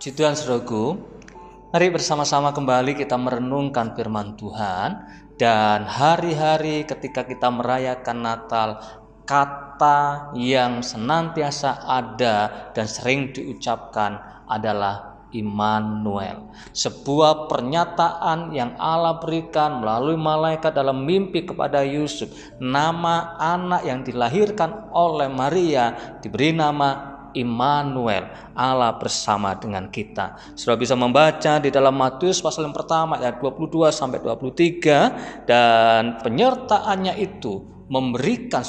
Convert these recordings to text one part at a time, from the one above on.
Puji Tuhan saudaraku, mari bersama-sama kembali kita merenungkan firman Tuhan. Dan hari-hari ketika kita merayakan Natal, kata yang senantiasa ada dan sering diucapkan adalah Immanuel. Sebuah pernyataan yang Allah berikan melalui malaikat dalam mimpi kepada Yusuf. Nama anak yang dilahirkan oleh Maria diberi nama Immanuel, Allah bersama dengan kita. Sudah bisa membaca di dalam Matius pasal yang pertama ayat 22 sampai 23, dan penyertaannya itu memberikan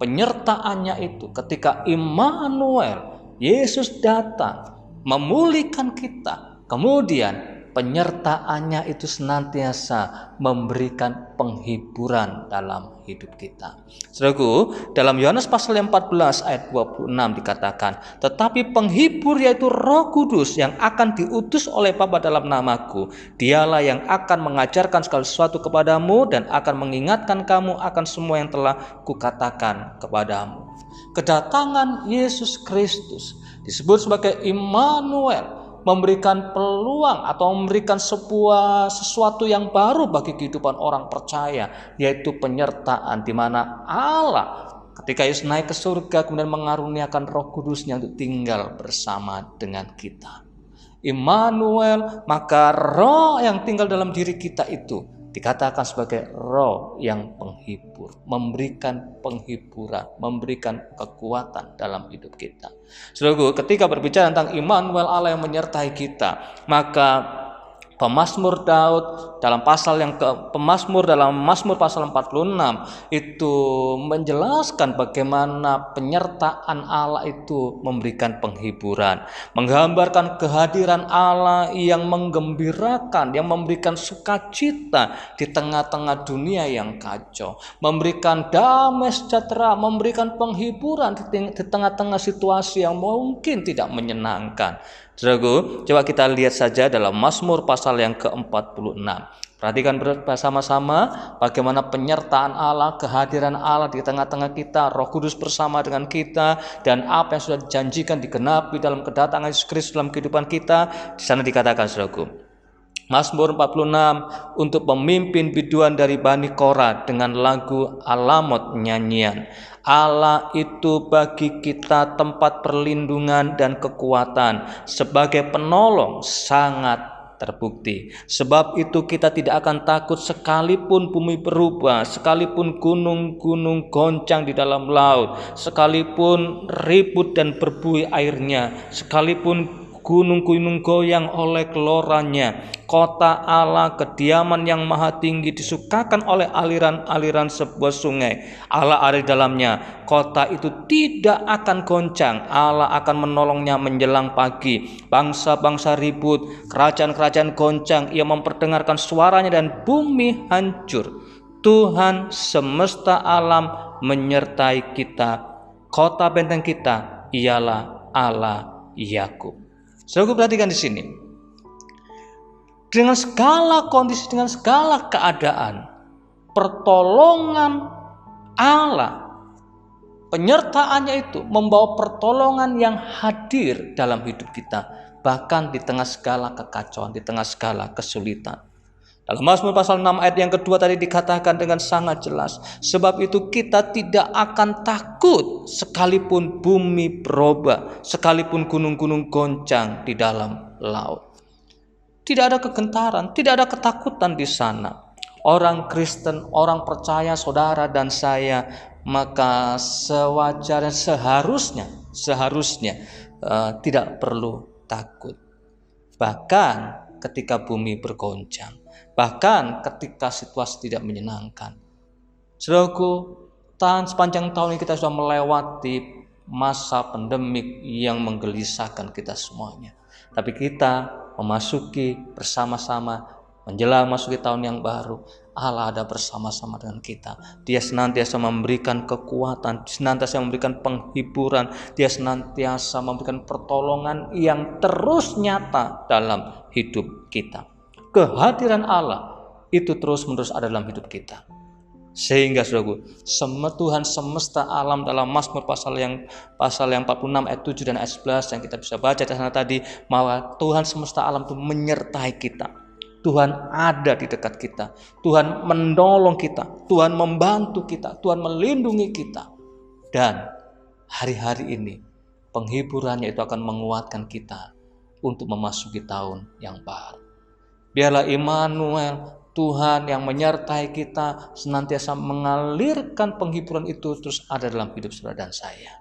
penyertaannya itu ketika Immanuel, Yesus datang memulihkan kita. Kemudian penyertaannya itu senantiasa memberikan penghiburan dalam hidup kita. Saudaraku, dalam Yohanes pasal 14 ayat 26 dikatakan, tetapi penghibur yaitu Roh Kudus yang akan diutus oleh Bapa dalam namaku, dialah yang akan mengajarkan segala sesuatu kepadamu dan akan mengingatkan kamu akan semua yang telah kukatakan kepadamu. Kedatangan Yesus Kristus disebut sebagai Immanuel, memberikan peluang atau memberikan sesuatu yang baru bagi kehidupan orang percaya, yaitu penyertaan, di mana Allah ketika Yesus naik ke surga kemudian mengaruniakan Roh Kudus-Nya untuk tinggal bersama dengan kita. Immanuel, maka roh yang tinggal dalam diri kita itu dikatakan sebagai roh yang penghibur, memberikan penghiburan, memberikan kekuatan dalam hidup kita. Saudaraku, ketika berbicara tentang Immanuel, Allah yang menyertai kita, maka Pemazmur Daud dalam Mazmur pasal 46 itu menjelaskan bagaimana penyertaan Allah itu memberikan penghiburan, menggambarkan kehadiran Allah yang menggembirakan, yang memberikan sukacita di tengah-tengah dunia yang kacau, memberikan damai sejahtera, memberikan penghiburan di tengah-tengah situasi yang mungkin tidak menyenangkan. Saudaraku, coba kita lihat saja dalam Mazmur pasal yang ke-46. Perhatikan bersama-sama bagaimana penyertaan Allah, kehadiran Allah di tengah-tengah kita, Roh Kudus bersama dengan kita, dan apa yang sudah dijanjikan digenapi dalam kedatangan Yesus Kristus dalam kehidupan kita. Di sana dikatakan, saudaraku, Mazmur 46, untuk pemimpin biduan dari Bani Korah dengan lagu alamot nyanyian. Allah itu bagi kita tempat perlindungan dan kekuatan, sebagai penolong sangat terbukti. Sebab itu kita tidak akan takut sekalipun bumi berubah, sekalipun gunung-gunung goncang di dalam laut, sekalipun ribut dan berbuih airnya, sekalipun gunung-gunung goyang oleh gelorannya. Kota Allah, kediaman yang maha tinggi, disukakan oleh aliran-aliran sebuah sungai. Allah ada di dalamnya. Kota itu tidak akan goncang. Allah akan menolongnya menjelang pagi. Bangsa-bangsa ribut, kerajaan-kerajaan goncang. Ia memperdengarkan suaranya dan bumi hancur. Tuhan semesta alam menyertai kita. Kota benteng kita ialah Allah Yakub. Saudara, perhatikan di sini. Dengan segala kondisi, dengan segala keadaan, pertolongan Allah, penyertaannya itu membawa pertolongan yang hadir dalam hidup kita, bahkan di tengah segala kekacauan, di tengah segala kesulitan. Dalam Mazmur pasal 6 ayat yang kedua tadi dikatakan dengan sangat jelas, sebab itu kita tidak akan takut sekalipun bumi berubah, sekalipun gunung-gunung goncang di dalam laut. Tidak ada kegentaran, tidak ada ketakutan di sana. Orang Kristen, orang percaya, saudara dan saya, maka sewajarnya, seharusnya tidak perlu takut. Bahkan ketika bumi bergoncang, bahkan ketika situasi tidak menyenangkan. Saudaraku, sepanjang tahun ini kita sudah melewati masa pandemik yang menggelisahkan kita semuanya. Tapi kita memasuki bersama-sama, menjelang masuki tahun yang baru, Allah ada bersama-sama dengan kita. Dia senantiasa memberikan kekuatan, senantiasa memberikan penghiburan, dia senantiasa memberikan pertolongan yang terus nyata dalam hidup kita. Kehadiran Allah itu terus-menerus ada dalam hidup kita. Sehingga saudaraku, Tuhan semesta alam dalam Mazmur pasal yang 46 ayat 7 dan ayat 11 yang kita bisa baca di sana tadi, bahwa Tuhan semesta alam itu menyertai kita. Tuhan ada di dekat kita. Tuhan menolong kita. Tuhan membantu kita. Tuhan melindungi kita. Dan hari-hari ini penghiburannya itu akan menguatkan kita untuk memasuki tahun yang baru. Biarlah Immanuel, Tuhan yang menyertai kita, senantiasa mengalirkan penghiburan itu terus ada dalam hidup saudara dan saya.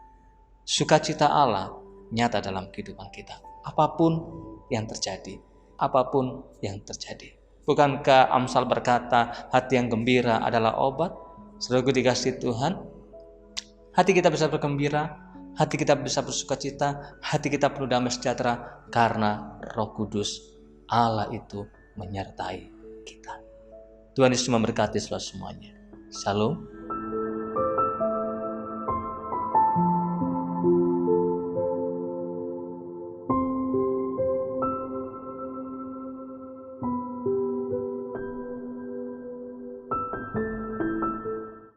Sukacita Allah nyata dalam kehidupan kita. Apapun yang terjadi. Apapun yang terjadi. Bukankah Amsal berkata, hati yang gembira adalah obat? Saudaraku dikasih Tuhan, hati kita bisa bergembira, hati kita bisa bersukacita, hati kita penuh damai sejahtera karena Roh Kudus Allah itu menyertai kita. Tuhan Yesus memberkati semuanya. Shalom.